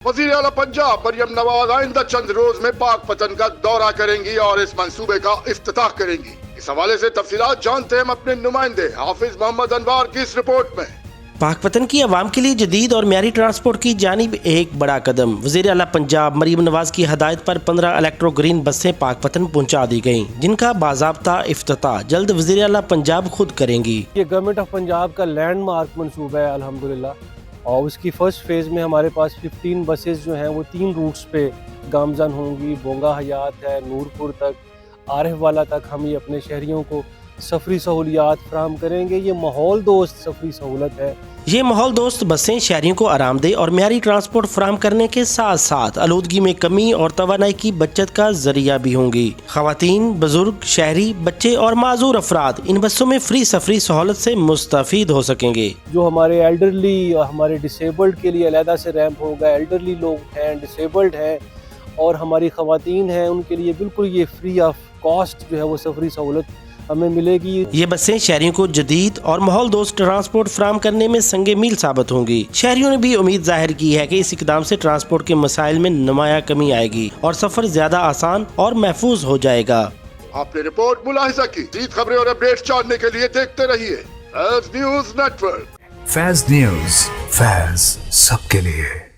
वज़ीर आला पंजाब मरियम नवाज आइंदा चंद रोज में पाक पतन का दौरा करेंगी और इस मंसूबे का इफ्तिताह करेंगी। इस हवाले से तफसीलात जानते हैं हम अपने नुमाइंदे हाफिज मोहम्मद अनवार की इस रिपोर्ट में। पाकपतन की आवाम के लिए जदीद और म्यारी ट्रांसपोर्ट की जानिब एक बड़ा कदम। वज़ीर आला पंजाब मरियम नवाज की हदायत पर 15 इलेक्ट्रो ग्रीन बसें पाकपतन पहुंचा दी गईं, जिनका बाज़ाब्ता इफ्तिताह जल्द वज़ीर आला पंजाब खुद करेंगी। ये गवर्नमेंट ऑफ पंजाब का लैंडमार्क मंसूबा है अल्हम्दुलिल्लाह, और उसकी फ़र्स्ट फेज़ में हमारे पास 15 बसेस जो हैं वो 3 रूट्स पे गामजन होंगी। बोंगा हयात है, नूरपुर तक, आरिफ वाला तक हम ये अपने शहरियों को सफरी सहूलियात फराहम करेंगे। ये माहौल दोस्त सफरी सहूलत है। ये माहौल दोस्त बसें शहरियों को आरामदेह और म्यारी ट्रांसपोर्ट फराहम करने के साथ साथ आलूदगी में कमी और तवानाई की बचत का जरिया भी होंगी। खवातीन, बुजुर्ग, शहरी, बच्चे और माजूर अफराद इन बसों में फ्री सफरी सहूलत से मुस्तफीद हो सकेंगे। जो हमारे एल्डरली और हमारे डिसेबल्ड के लिए अलहदा से रैंप होगा, एल्डरली लोग हैं, डिसेबल्ड हैं और हमारी खवातीन हैं, उनके लिए बिल्कुल ये फ्री ऑफ कॉस्ट जो है वो सफरी सहूलत हमें मिलेगी। ये बसें शहरियों को जदीद और माहौल दोस्त ट्रांसपोर्ट फराहम करने में संगे मील साबित होंगी। शहरियों ने भी उम्मीद जाहिर की है कि इस इकदाम से ट्रांसपोर्ट के मसाइल में नुमाया कमी आएगी और सफर ज्यादा आसान और महफूज हो जाएगा। आपने रिपोर्ट मुलाहिजा की। जीत खबरें और अपडेट जानने के लिए देखते रहिए फैज़ न्यूज़ नेटवर्क। फैज़ न्यूज़, फैज़ सबके लिए।